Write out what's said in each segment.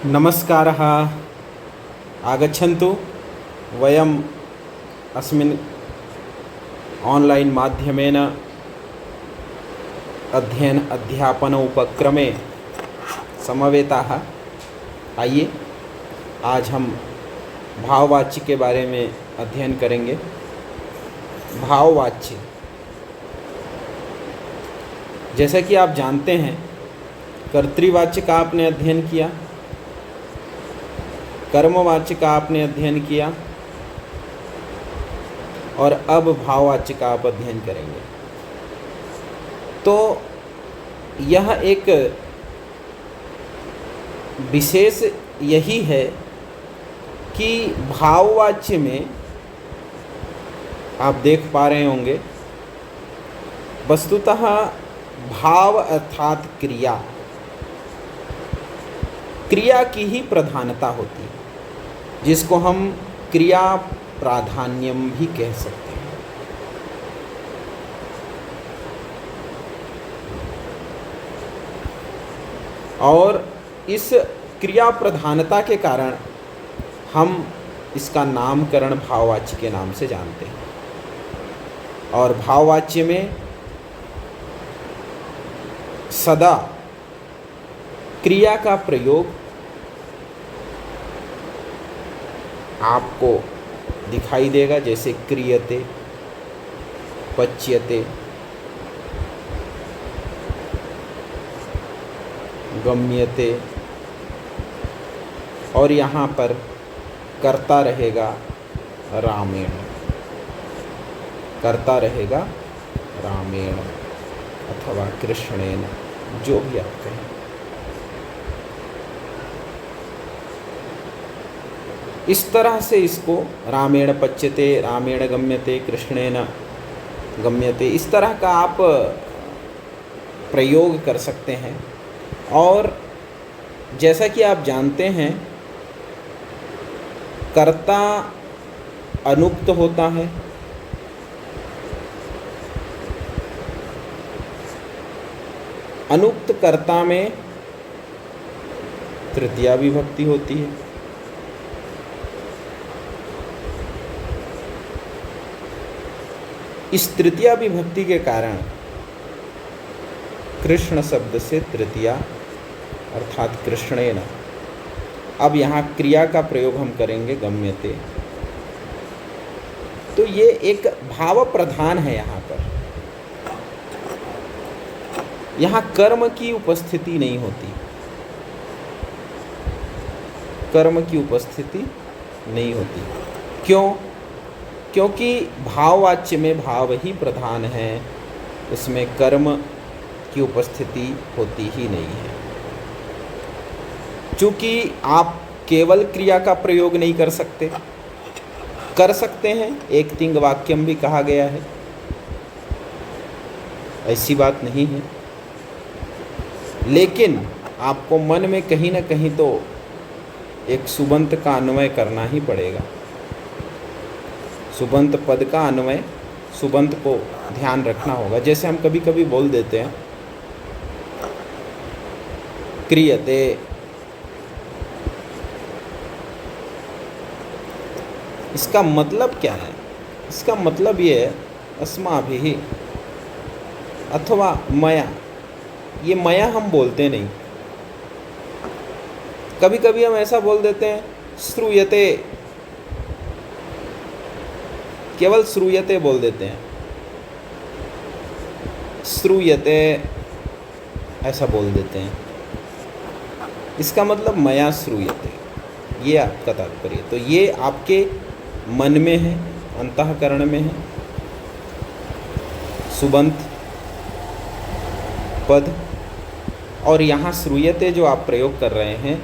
नमस्कारः। आगच्छन्तु। वयम् अस्मिन् आन्लैन् माध्यमेन अध्ययन उपक्रमे समवेताः। आइए, आज हम भाववाच्य के बारे में अध्ययन करेंगे। भाववाच्य, जैसा कि आप जानते हैं, कर्तृवाच्य का आपने अध्ययन किया, कर्मवाच्य का आपने अध्ययन किया और अब भाववाच्य का आप अध्ययन करेंगे। तो यह एक विशेष यही है कि भाववाच्य में आप देख पा रहे होंगे, वस्तुतः भाव अर्थात क्रिया की ही प्रधानता होती है, जिसको हम क्रिया प्राधान्यम भी कह सकते हैं। और इस क्रिया प्रधानता के कारण हम इसका नामकरण भाववाच्य के नाम से जानते हैं। और भाववाच्य में सदा क्रिया का प्रयोग आपको दिखाई देगा, जैसे क्रियते, पच्यते, गम्यते, और यहाँ पर कर्ता रहेगा रामेण, कर्ता रहेगा रामेण अथवा कृष्णेन, जो भी आप कहें। इस तरह से इसको रामेण पच्यते, रामेण गम्यते, कृष्णेन गम्यते, इस तरह का आप प्रयोग कर सकते हैं। और जैसा कि आप जानते हैं, कर्ता अनुक्त होता है, अनुक्त कर्ता में तृतीया विभक्ति होती है। इस तृतीया विभक्ति के कारण कृष्ण शब्द से तृतीया अर्थात कृष्णेन। अब यहाँ क्रिया का प्रयोग हम करेंगे गम्यते। तो ये एक भाव प्रधान है। यहाँ कर्म की उपस्थिति नहीं होती, कर्म की उपस्थिति नहीं होती। क्यों? क्योंकि भाववाच्य में भाव ही प्रधान है, उसमें कर्म की उपस्थिति होती ही नहीं है। चूँकि आप केवल क्रिया का प्रयोग नहीं कर सकते, कर सकते हैं, एक तिंग वाक्यम भी कहा गया है, ऐसी बात नहीं है, लेकिन आपको मन में कहीं ना कहीं तो एक सुबंत का अन्वय करना ही पड़ेगा। सुबंत पद का अन्वय, सुबंत को ध्यान रखना होगा। जैसे हम कभी कभी बोल देते हैं क्रियते, इसका मतलब क्या है? इसका मतलब ये है अस्माभिः अथवा मया। ये मया हम बोलते नहीं, कभी कभी हम ऐसा बोल देते हैं श्रूयते, केवल श्रूयते बोल देते हैं, श्रूयते ऐसा बोल देते हैं। इसका मतलब मया श्रूयते, ये आपका तात्पर्य। तो ये आपके मन में है, अंतःकरण में है, सुबंत पद। और यहाँ श्रूयते जो आप प्रयोग कर रहे हैं,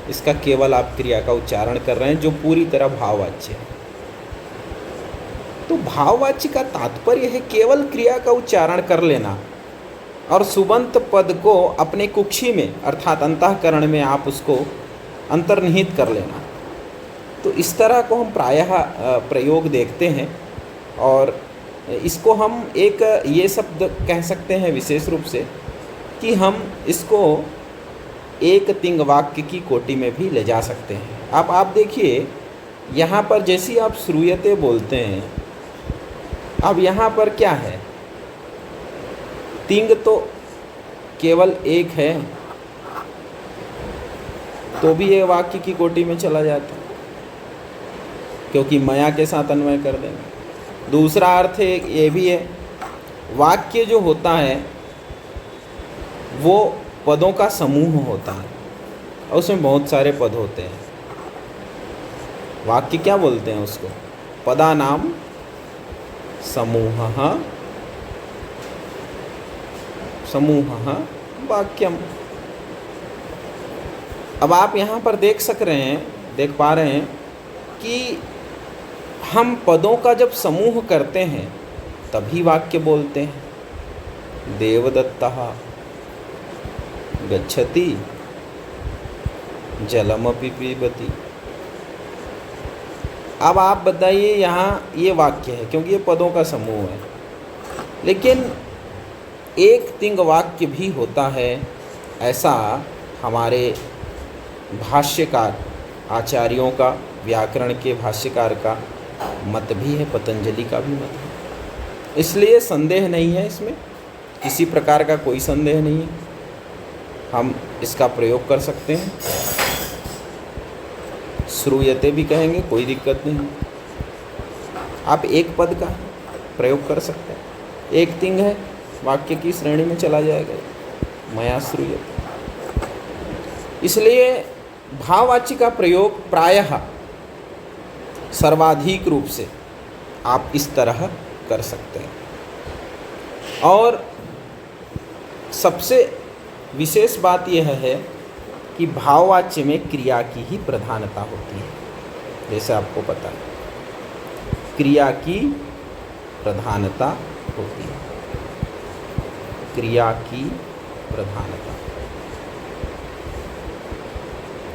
इसका केवल आप क्रिया का उच्चारण कर रहे हैं, जो पूरी तरह भाववाच्य है। तो भाववाच्य का तात्पर्य है केवल क्रिया का उच्चारण कर लेना और सुबंत पद को अपने कुक्षी में अर्थात अंतःकरण में आप उसको अंतर्निहित कर लेना। तो इस तरह को हम प्रायः प्रयोग देखते हैं। और इसको हम एक ये शब्द कह सकते हैं विशेष रूप से कि हम इसको एक तिंग वाक्य की कोटि में भी ले जा सकते हैं। अब आप देखिए यहाँ पर जैसी आप श्रूयते बोलते हैं, अब यहाँ पर क्या है, तिंग तो केवल एक है, तो भी ये वाक्य की कोटि में चला जाता है, क्योंकि मया के साथ अन्वय कर देंगे। दूसरा अर्थ है ये भी है, वाक्य जो होता है वो पदों का समूह होता है और उसमें बहुत सारे पद होते हैं। वाक्य क्या बोलते हैं उसको, पदानाम समूहः समूहः वाक्यम। अब आप यहाँ पर देख पा रहे हैं कि हम पदों का जब समूह करते हैं तभी वाक्य बोलते हैं। देवदत्तः गच्छति जलमपि पीबति। अब आप बताइए, यहाँ ये वाक्य है क्योंकि ये पदों का समूह है, लेकिन एक तिंग वाक्य भी होता है, ऐसा हमारे भाष्यकार आचार्यों का, व्याकरण के भाष्यकार का मत भी है, पतंजलि का भी मत है। इसलिए संदेह नहीं है, इसमें किसी प्रकार का कोई संदेह नहीं है, हम इसका प्रयोग कर सकते हैं। श्रूयते भी कहेंगे, कोई दिक्कत नहीं। आप एक पद का प्रयोग कर सकते हैं, एक तिंग है, वाक्य की श्रेणी में चला जाएगा, मया श्रूयते। इसलिए भाववाची का प्रयोग प्रायः सर्वाधिक रूप से आप इस तरह कर सकते हैं। और सबसे विशेष बात यह है कि भाववाच्य में क्रिया की ही प्रधानता होती है। जैसे आपको पता है, क्रिया की प्रधानता होती है, क्रिया की प्रधानता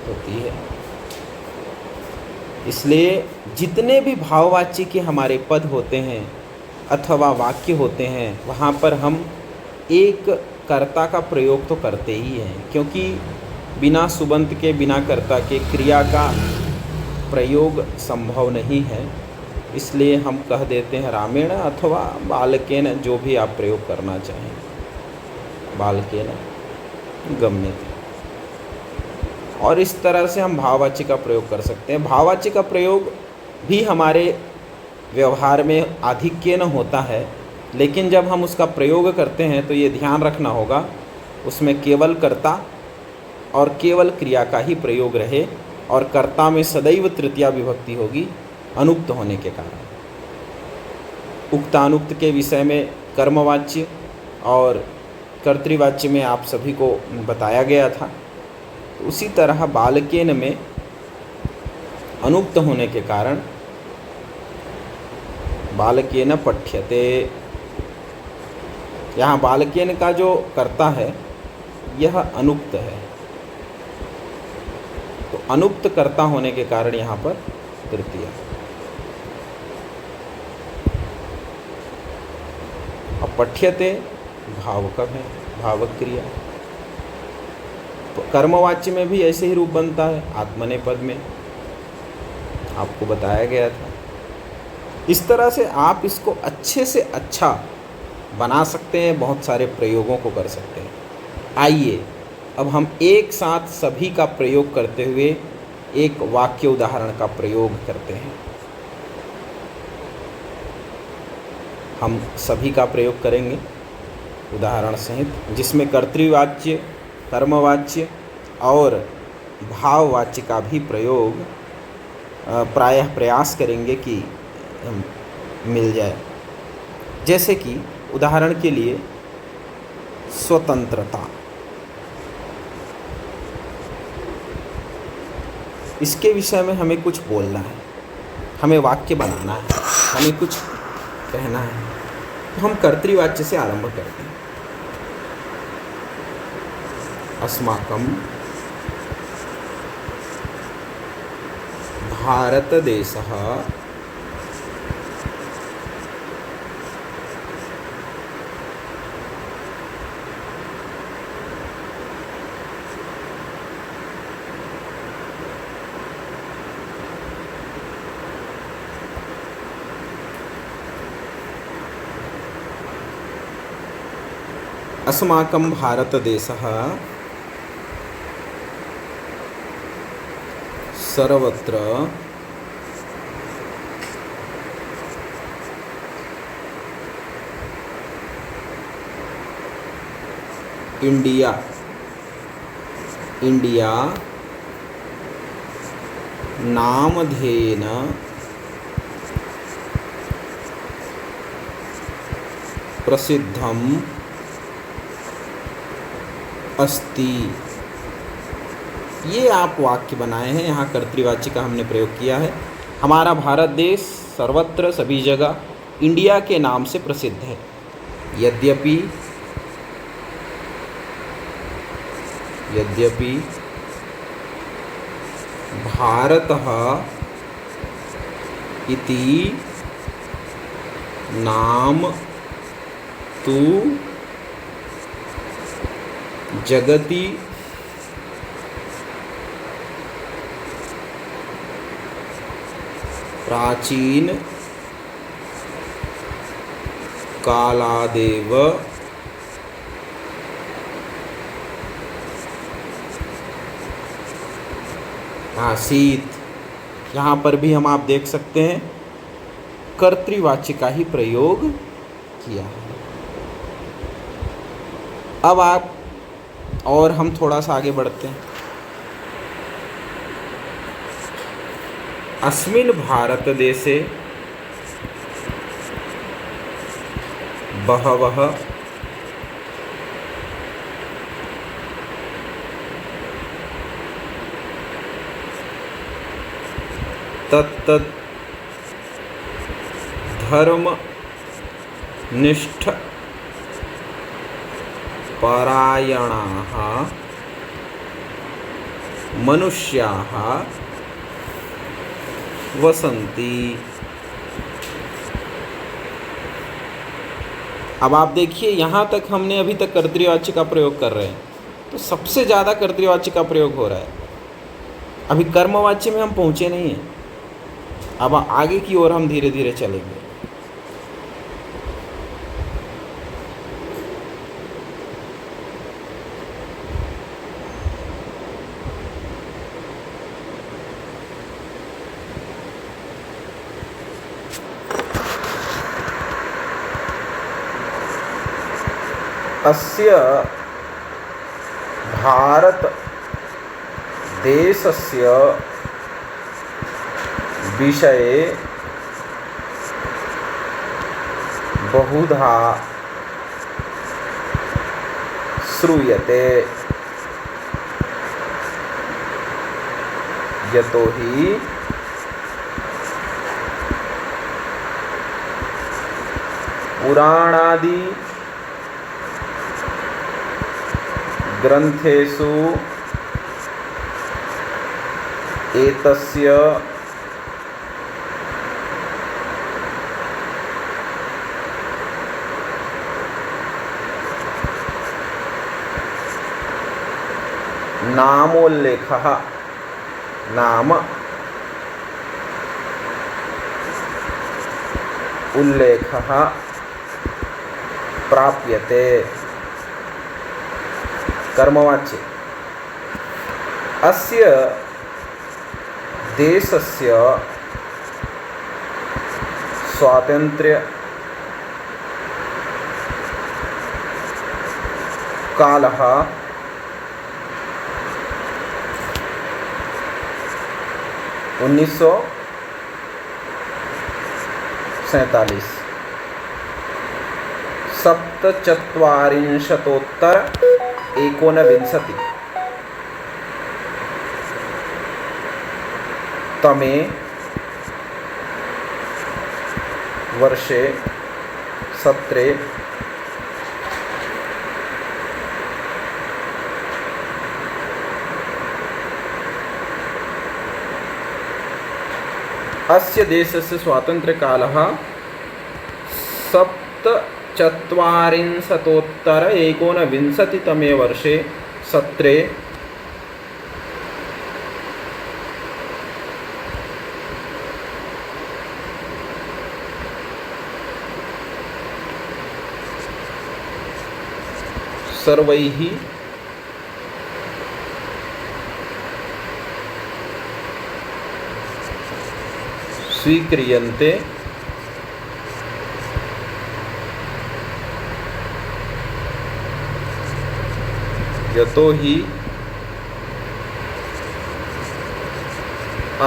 होती है। इसलिए जितने भी भाववाच्य के हमारे पद होते हैं अथवा वाक्य होते हैं, वहाँ पर हम एक कर्ता का प्रयोग तो करते ही हैं, क्योंकि बिना सुबंत के, बिना कर्ता के क्रिया का प्रयोग संभव नहीं है। इसलिए हम कह देते हैं रामेण अथवा बालकेन, जो भी आप प्रयोग करना चाहें, बालकेन गम्यते। और इस तरह से हम भाववाच्य का प्रयोग कर सकते हैं। भाववाच्य का प्रयोग भी हमारे व्यवहार में आधिक्येन होता है, लेकिन जब हम उसका प्रयोग करते हैं तो ये ध्यान रखना होगा उसमें केवल कर्ता और केवल क्रिया का ही प्रयोग रहे, और कर्ता में सदैव तृतीया विभक्ति होगी अनुक्त होने के कारण। उक्तानुक्त के विषय में कर्मवाच्य और कर्तृवाच्य में आप सभी को बताया गया था। उसी तरह बालकेन में अनुक्त होने के कारण बालकेन पठ्यते, यहाँ बालकेन का जो कर्ता है यह अनुक्त है, तो अनुक्त कर्ता होने के कारण यहाँ पर तृतीया। अब पठ्यते भावक है, भावक क्रिया। कर्मवाच्य में भी ऐसे ही रूप बनता है, आत्मनेपद में आपको बताया गया था। इस तरह से आप इसको अच्छे से अच्छा बना सकते हैं, बहुत सारे प्रयोगों को कर सकते हैं। आइए अब हम एक साथ सभी का प्रयोग करते हुए एक वाक्य उदाहरण का प्रयोग करते हैं। हम सभी का प्रयोग करेंगे उदाहरण सहित, जिसमें कर्तृवाच्य, कर्मवाच्य और भाववाच्य का भी प्रयोग प्रायः प्रयास करेंगे कि मिल जाए। जैसे कि उदाहरण के लिए स्वतंत्रता, इसके विषय में हमें कुछ बोलना है, हमें वाक्य बनाना है, हमें कुछ कहना है, तो हम कर्तृवाच्य से आरंभ करते हैं। अस्माकं भारतदेशः अस्माकं भारतदेशः सर्वत्र इंडिया नामधेयेन प्रसिद्धम अस्ति। ये आप वाक्य बनाए हैं, यहाँ कर्तृवाची का हमने प्रयोग किया है। हमारा भारत देश सर्वत्र सभी जगह इंडिया के नाम से प्रसिद्ध है। यद्यपि भारतः इति नाम तु जगति प्राचीन कालादेव आसीत। यहाँ पर भी हम आप देख सकते हैं कर्तृवाची का ही प्रयोग किया है। अब आप और हम थोड़ा सा आगे बढ़ते हैं। अस्मिन् भारतदेशे बहवः तत्तत् धर्मनिष्ठ परायणाः मनुष्याः वसन्ति। अब आप देखिए, यहाँ तक हमने अभी तक कर्तृवाची का प्रयोग कर रहे हैं, तो सबसे ज़्यादा कर्तृवाची का प्रयोग हो रहा है। अभी कर्मवाची में हम पहुँचे नहीं हैं। अब आगे की ओर हम धीरे धीरे चलेंगे। अस्य भारत देशस्य विषये बहुधा श्रूयते, यतोहि पुराणादि ग्रंथेषु एतस्य नामोल्लेखः नाम उल्लेखः प्राप्यते। कर्मवाच्य अस्य देशस्य स्वातंत्र्य कालः 1947 सप्तचत्वारिंशतोत्तर 19 तमे वर्षे सत्रे अस्य देशस्य स्वातन्त्र्यकालः 7चत्वारिंशतोत्तर 19 तमे वर्षे सत्रे सर्वैः स्वीक्रियन्ते यतो हि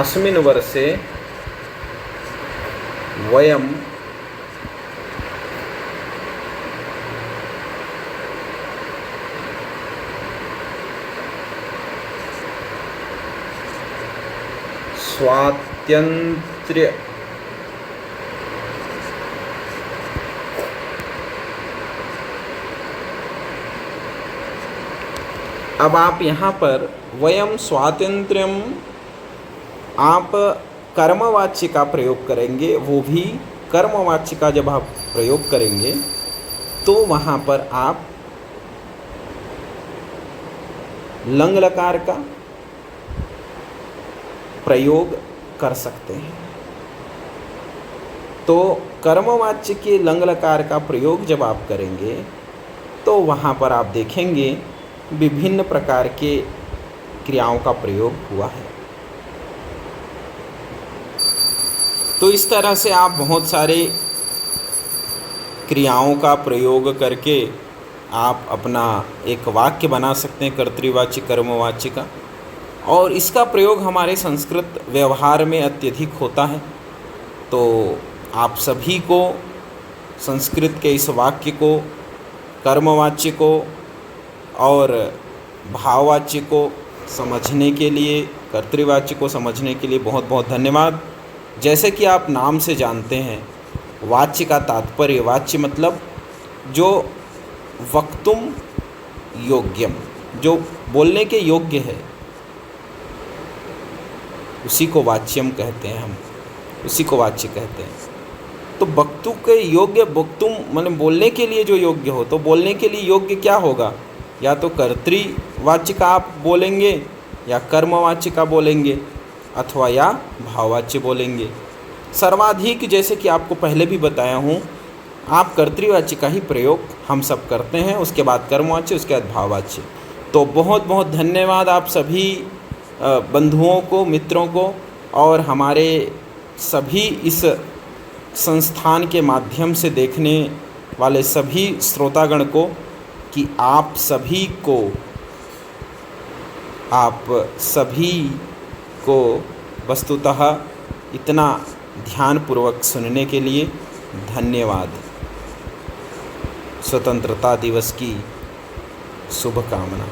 अस्मिन् वर्षे वयं स्वातंत्र्य अब आप यहाँ पर वयम स्वातंत्र्यम आप कर्मवाच्य का प्रयोग करेंगे, वो भी कर्मवाच्य का जब आप प्रयोग करेंगे तो वहाँ पर आप लंग लकार का प्रयोग कर सकते हैं। तो कर्मवाच्य के लंग लकार का प्रयोग जब आप करेंगे तो वहाँ पर आप देखेंगे विभिन्न प्रकार के क्रियाओं का प्रयोग हुआ है। तो इस तरह से आप बहुत सारे क्रियाओं का प्रयोग करके आप अपना एक वाक्य बना सकते हैं कर्तृवाच्य कर्मवाच्य का, और इसका प्रयोग हमारे संस्कृत व्यवहार में अत्यधिक होता है। तो आप सभी को संस्कृत के इस वाक्य को, कर्मवाच्य को और भाववाच्य को समझने के लिए, कर्तृवाच्य को समझने के लिए बहुत बहुत धन्यवाद। जैसे कि आप नाम से जानते हैं, वाच्य का तात्पर्य, वाच्य मतलब जो वक्तुम योग्यम, जो बोलने के योग्य है, उसी को वाच्यम कहते हैं हम, उसी को वाच्य कहते हैं। तो वक्तु के योग्य, वक्तुम माने बोलने के लिए जो योग्य हो, तो बोलने के लिए योग्य क्या होगा? या तो कर्तृवाच्य का आप बोलेंगे, या कर्मवाच्य का बोलेंगे, अथवा या भाववाच्य बोलेंगे। सर्वाधिक, जैसे कि आपको पहले भी बताया हूँ, आप कर्तृवाच्य का ही प्रयोग हम सब करते हैं, उसके बाद कर्मवाच्य, उसके बाद भाववाच्य। तो बहुत बहुत धन्यवाद आप सभी बंधुओं को, मित्रों को, और हमारे सभी इस संस्थान के माध्यम से देखने वाले सभी श्रोतागण को, कि आप सभी को वस्तुतः इतना ध्यानपूर्वक सुनने के लिए धन्यवाद। स्वतंत्रता दिवस की शुभकामना।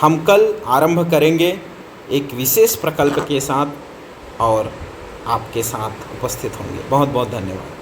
हम कल आरंभ करेंगे एक विशेष प्रकल्प के साथ, और आपके साथ उपस्थित होंगे। बहुत बहुत धन्यवाद।